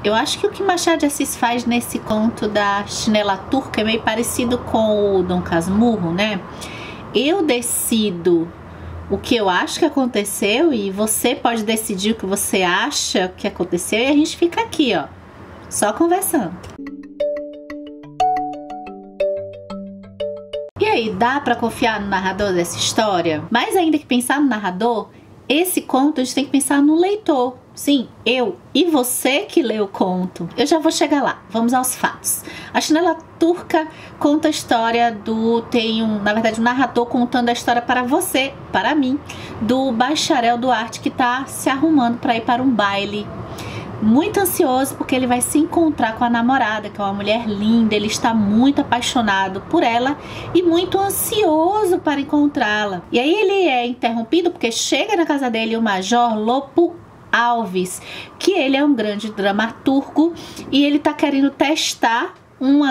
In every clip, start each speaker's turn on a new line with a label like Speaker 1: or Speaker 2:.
Speaker 1: Eu acho que o que Machado de Assis faz nesse conto da chinela turca é meio parecido com o Dom Casmurro, né? Eu decido o que eu acho que aconteceu e você pode decidir o que você acha que aconteceu, e a gente fica aqui, ó, só conversando. E aí, dá pra confiar no narrador dessa história? Mais ainda que pensar no narrador, esse conto a gente tem que pensar no leitor. Sim, eu e você que lê o conto. Eu já vou chegar lá, vamos aos fatos. A chinela turca conta a história do... na verdade, um narrador contando a história para você, para mim, do bacharel Duarte que tá se arrumando para ir para um baile. Muito ansioso porque ele vai se encontrar com a namorada, que é uma mulher linda. Ele está muito apaixonado por ela e muito ansioso para encontrá-la. E aí ele é interrompido porque chega na casa dele o Major Lopo Alves, que ele é um grande dramaturgo e ele tá querendo testar um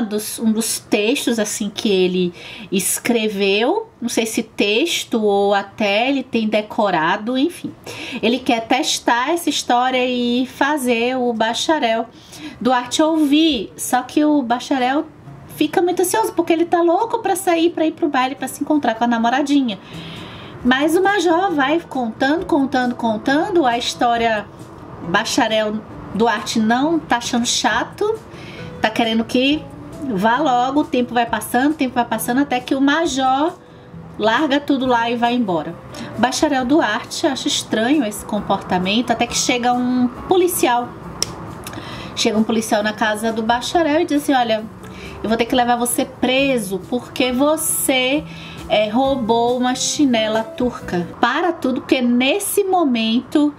Speaker 1: dos textos assim que ele escreveu, não sei se texto ou até ele tem decorado, enfim. Ele quer testar essa história e fazer o bacharel Duarte ouvir, só que o bacharel fica muito ansioso porque ele tá louco para sair, para ir pro baile, para se encontrar com a namoradinha. Mas o Major vai contando a história. Bacharel Duarte não tá achando chato, tá querendo que vá logo, o tempo vai passando até que o Major larga tudo lá e vai embora. Bacharel Duarte acha estranho esse comportamento, até que chega um policial. Chega um policial na casa do bacharel e diz assim: olha, eu vou ter que levar você preso porque você roubou uma chinela turca. Para tudo, porque nesse momento,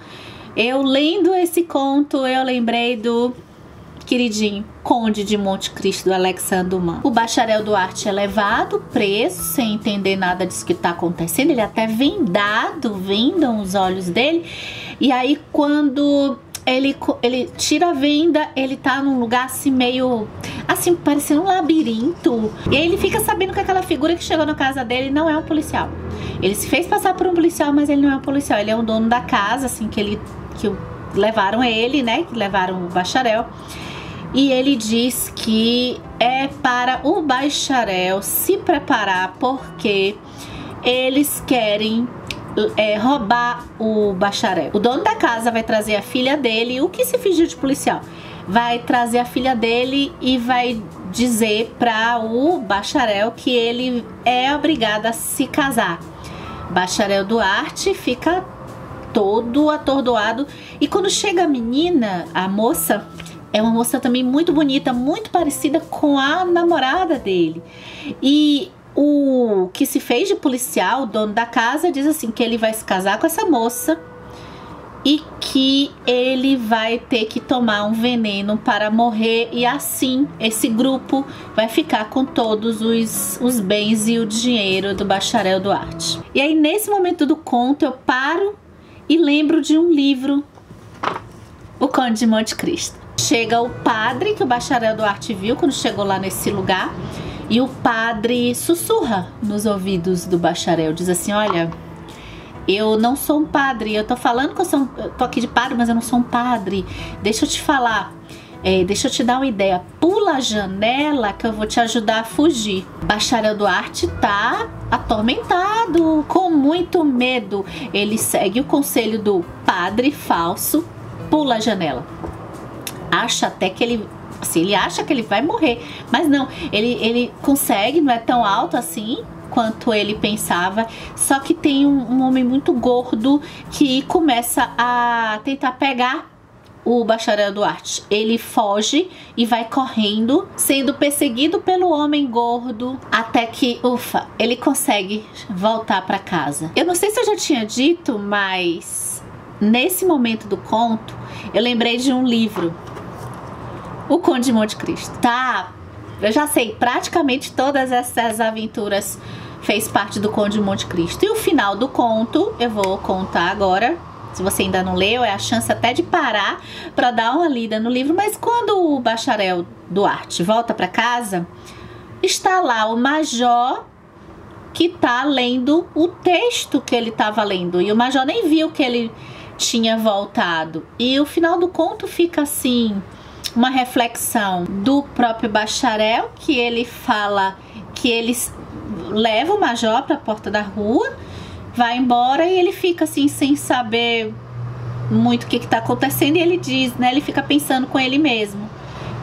Speaker 1: eu lendo esse conto, eu lembrei do queridinho Conde de Monte Cristo, do Alexandre Dumas. O bacharel Duarte é levado preso, sem entender nada disso que está acontecendo. Ele é até vendam os olhos dele. E aí, quando ele tira a venda, ele tá num lugar assim meio assim, parecendo um labirinto. E aí ele fica sabendo que aquela figura que chegou na casa dele não é um policial. Ele se fez passar por um policial, mas ele não é um policial. Ele é um dono da casa, assim, que levaram ele, né? Que levaram o bacharel. E ele diz que é para o bacharel se preparar porque eles querem roubar o bacharel. O dono da casa vai trazer a filha dele, o que se fingiu de policial, vai trazer a filha dele e vai dizer para o bacharel que ele é obrigado a se casar. Bacharel Duarte fica todo atordoado. E quando chega a menina, a moça, é uma moça também muito bonita, muito parecida com a namorada dele. E o que se fez de policial, o dono da casa, diz assim que ele vai se casar com essa moça e que ele vai ter que tomar um veneno para morrer, e assim esse grupo vai ficar com todos os bens e o dinheiro do bacharel Duarte. E aí, nesse momento do conto, eu paro e lembro de um livro, O Conde de Monte Cristo. Chega o padre que o bacharel Duarte viu quando chegou lá nesse lugar, e o padre sussurra nos ouvidos do bacharel, diz assim: olha, eu não sou um padre, eu tô falando que eu tô aqui de padre, mas eu não sou um padre. Deixa eu te falar, deixa eu te dar uma ideia. Pula a janela que eu vou te ajudar a fugir. Bacharel Duarte tá atormentado, com muito medo. Ele segue o conselho do padre falso, pula a janela. Acha até que ele... assim, ele acha que ele vai morrer, mas não, ele consegue, não é tão alto assim quanto ele pensava. Só que tem um homem muito gordo que começa a tentar pegar o bacharel Duarte. Ele foge e vai correndo, sendo perseguido pelo homem gordo, até que, ufa, ele consegue voltar para casa. Eu não sei se eu já tinha dito, mas nesse momento do conto eu lembrei de um livro, O Conde de Monte Cristo. Tá, eu já sei, praticamente todas essas aventuras fez parte do Conde de Monte Cristo. E o final do conto eu vou contar agora. Se você ainda não leu, é a chance até de parar para dar uma lida no livro. Mas quando o bacharel Duarte volta para casa, está lá o major que tá lendo o texto que ele estava lendo. E o major nem viu que ele tinha voltado. E o final do conto fica assim: uma reflexão do próprio bacharel, que ele fala que eles levam o Major para a porta da rua, vai embora e ele fica assim sem saber muito o que está acontecendo, e ele diz, né, ele fica pensando com ele mesmo: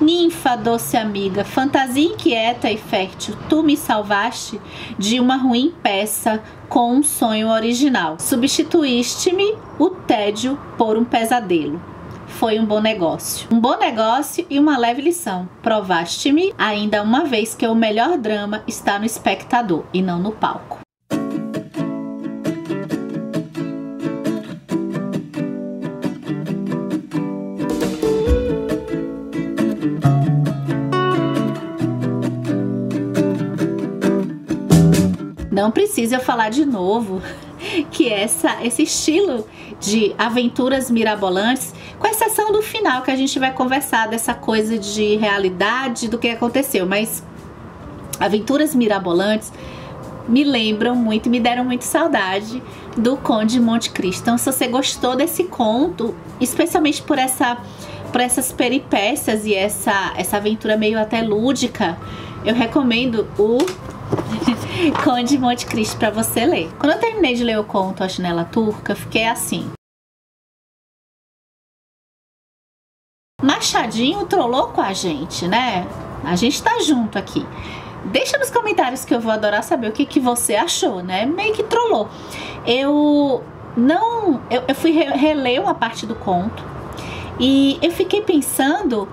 Speaker 1: ninfa, doce amiga, fantasia inquieta e fértil, tu me salvaste de uma ruim peça com um sonho original. Substituíste-me o tédio por um pesadelo. Foi um bom negócio. Um bom negócio e uma leve lição. Provaste-me ainda uma vez que o melhor drama está no espectador e não no palco. Não precisa eu falar de novo que esse estilo de aventuras mirabolantes, com exceção do final, que a gente vai conversar dessa coisa de realidade do que aconteceu, mas aventuras mirabolantes me lembram muito, me deram muito saudade do Conde de Monte Cristo. Então, se você gostou desse conto, especialmente por essas peripécias e essa aventura meio até lúdica, eu recomendo o Conde de Monte Cristo para você ler. Quando eu terminei de ler o conto A Chinela Turca, eu fiquei assim: Machadinho trollou com a gente, né? A gente tá junto aqui. Deixa nos comentários que eu vou adorar saber o que você achou, né? Meio que trollou. Eu fui reler uma parte do conto e eu fiquei pensando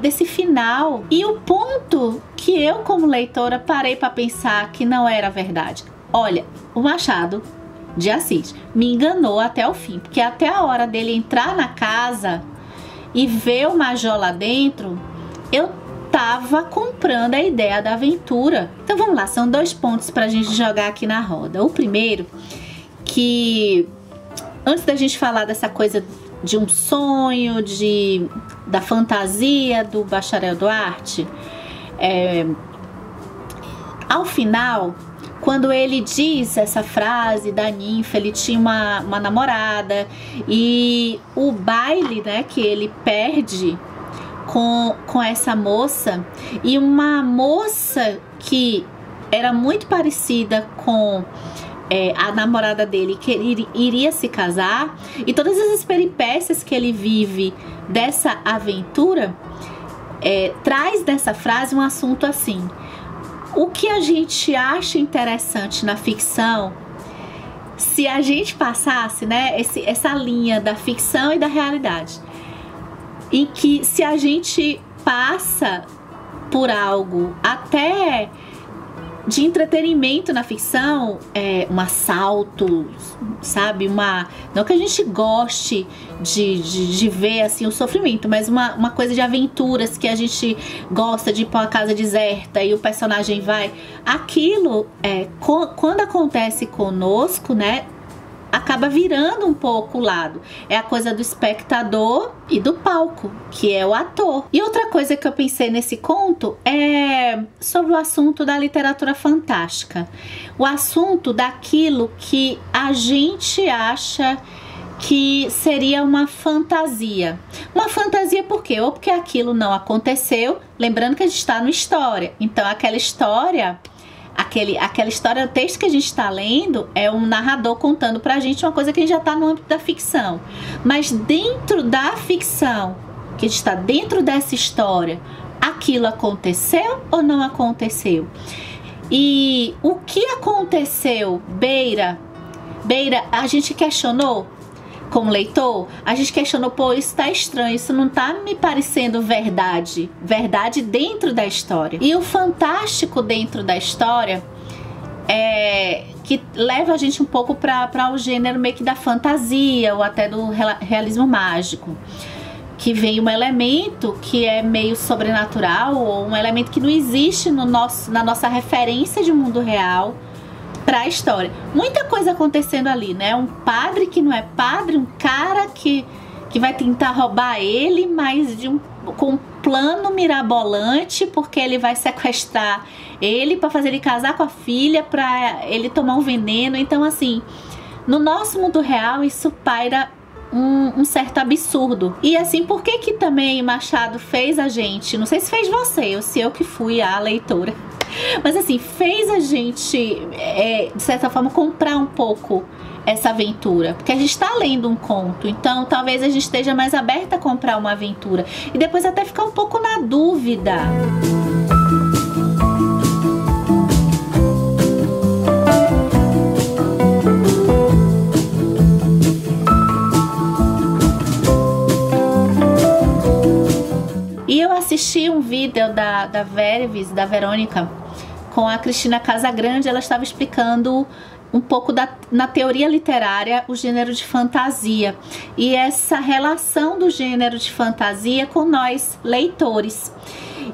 Speaker 1: desse final, e o ponto que eu, como leitora, parei para pensar que não era verdade. Olha, o Machado de Assis me enganou até o fim, porque até a hora dele entrar na casa e ver o Major lá dentro, eu tava comprando a ideia da aventura. Então vamos lá, são 2 pontos pra gente jogar aqui na roda. O primeiro, que antes da gente falar dessa coisa de um sonho, da fantasia do Bacharel Duarte, ao final, quando ele diz essa frase da ninfa, ele tinha uma namorada, e o baile, né, que ele perde com essa moça, e uma moça que era muito parecida com a namorada dele, que ele iria se casar, e todas essas peripécias que ele vive dessa aventura, traz dessa frase um assunto assim: o que a gente acha interessante na ficção, se a gente passasse, né, essa linha da ficção e da realidade, em que se a gente passa por algo até de entretenimento na ficção, um assalto, sabe, não que a gente goste de ver assim o sofrimento, mas uma coisa de aventuras que a gente gosta de ir pra uma casa deserta e o personagem vai, aquilo quando acontece conosco, né, acaba virando um pouco o lado. É a coisa do espectador e do palco, que é o ator. E outra coisa que eu pensei nesse conto é sobre o assunto da literatura fantástica. O assunto daquilo que a gente acha que seria uma fantasia. Uma fantasia por quê? Ou porque aquilo não aconteceu, lembrando que a gente está no história. Então aquela história, o texto que a gente está lendo é um narrador contando pra gente uma coisa que a gente já está no âmbito da ficção. Mas dentro da ficção, que a gente está dentro dessa história, aquilo aconteceu ou não aconteceu? E o que aconteceu beira, a gente questionou como leitor, a gente questionou, pô, isso tá estranho, isso não tá me parecendo verdade dentro da história. E o fantástico dentro da história que leva a gente um pouco para o gênero meio que da fantasia ou até do realismo mágico, que vem um elemento que é meio sobrenatural, ou um elemento que não existe na nossa referência de mundo real para a história. Muita coisa acontecendo ali, né? Um padre que não é padre, um cara que vai tentar roubar ele, mas com um plano mirabolante, porque ele vai sequestrar ele para fazer ele casar com a filha, para ele tomar um veneno. Então, assim, no nosso mundo real isso paira um certo absurdo. E assim, por que que também Machado fez a gente, não sei se fez você ou se eu que fui a leitora, mas assim, fez a gente, de certa forma, comprar um pouco essa aventura, porque a gente está lendo um conto, então talvez a gente esteja mais aberta a comprar uma aventura e depois até ficar um pouco na dúvida. E eu assisti um vídeo da Verves, da Verônica, com a Cristina Casagrande. Ela estava explicando um pouco na teoria literária o gênero de fantasia e essa relação do gênero de fantasia com nós, leitores.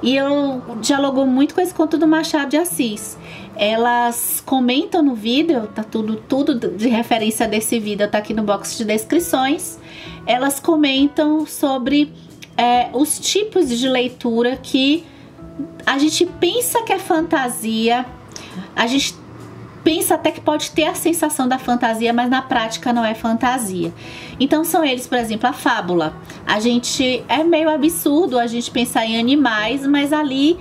Speaker 1: E eu dialogo muito com esse conto do Machado de Assis. Elas comentam no vídeo, tá tudo de referência desse vídeo, tá aqui no box de descrições. Elas comentam sobre os tipos de leitura que a gente pensa que é fantasia, a gente pensa até que pode ter a sensação da fantasia, mas na prática não é fantasia. Então são eles, por exemplo, a fábula. A gente, é meio absurdo a gente pensar em animais, mas ali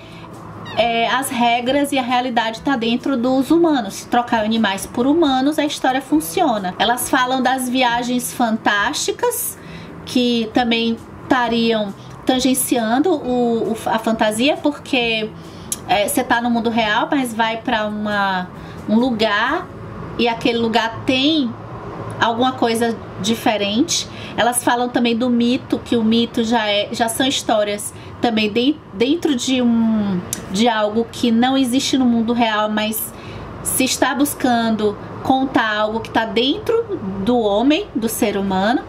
Speaker 1: as regras e a realidade está dentro dos humanos. Se trocar animais por humanos, a história funciona. Elas falam das viagens fantásticas, que também estariam tangenciando a fantasia, porque você tá no mundo real, mas vai para um lugar e aquele lugar tem alguma coisa diferente. Elas falam também do mito, que o mito já são histórias também dentro de algo que não existe no mundo real, mas se está buscando contar algo que está dentro do homem, do ser humano.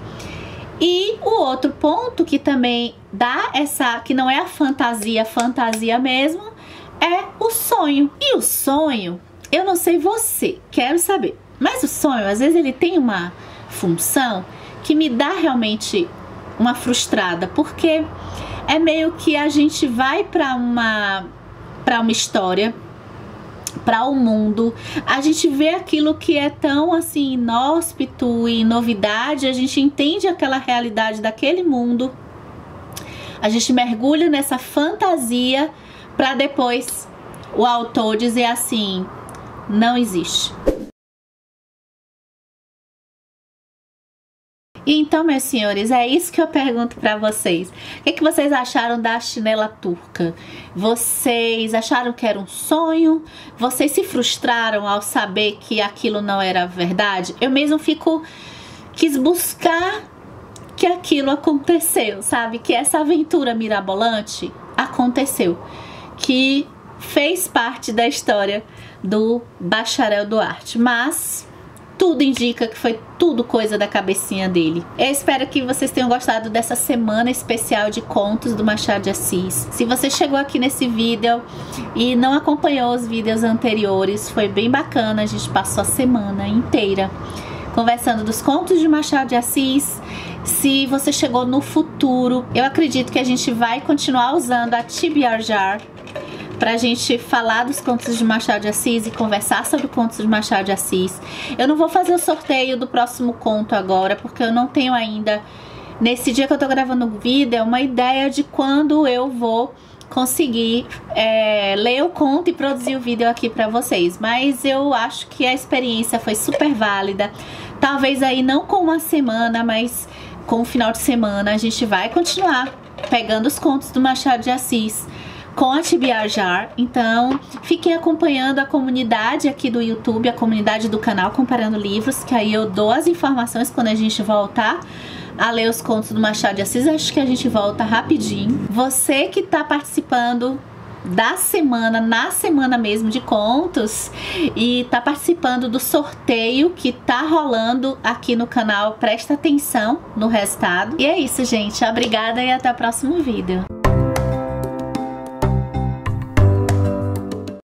Speaker 1: E o outro ponto que também dá que não é a fantasia mesmo, é o sonho. E o sonho, eu não sei você, quero saber, mas o sonho, às vezes ele tem uma função que me dá realmente uma frustrada, porque é meio que a gente vai para uma história, para o mundo, a gente vê aquilo que é tão assim inóspito e novidade, a gente entende aquela realidade daquele mundo, a gente mergulha nessa fantasia para depois o autor dizer assim, não existe. E então, meus senhores, é isso que eu pergunto pra vocês. O que vocês acharam da Chinela Turca? Vocês acharam que era um sonho? Vocês se frustraram ao saber que aquilo não era verdade? Eu mesmo quis buscar que aquilo aconteceu, sabe? Que essa aventura mirabolante aconteceu. Que fez parte da história do Bacharel Duarte. Mas tudo indica que foi tudo coisa da cabecinha dele. Eu espero que vocês tenham gostado dessa semana especial de contos do Machado de Assis. Se você chegou aqui nesse vídeo e não acompanhou os vídeos anteriores, foi bem bacana. A gente passou a semana inteira conversando dos contos de Machado de Assis. Se você chegou no futuro, eu acredito que a gente vai continuar usando a TBR pra gente falar dos contos de Machado de Assis e conversar sobre contos de Machado de Assis. Eu não vou fazer o sorteio do próximo conto agora, porque eu não tenho ainda, nesse dia que eu tô gravando o vídeo, uma ideia de quando eu vou conseguir ler o conto e produzir o vídeo aqui pra vocês. Mas eu acho que a experiência foi super válida. Talvez aí não com uma semana, mas com o final de semana a gente vai continuar pegando os contos do Machado de Assis com a TBR. Então fiquem acompanhando a comunidade aqui do YouTube, a comunidade do canal Comparando Livros, que aí eu dou as informações quando a gente voltar a ler os contos do Machado de Assis. Acho que a gente volta rapidinho. Você que tá participando da semana, na semana mesmo de contos, e tá participando do sorteio que tá rolando aqui no canal, presta atenção no resultado. E é isso, gente. Obrigada e até o próximo vídeo.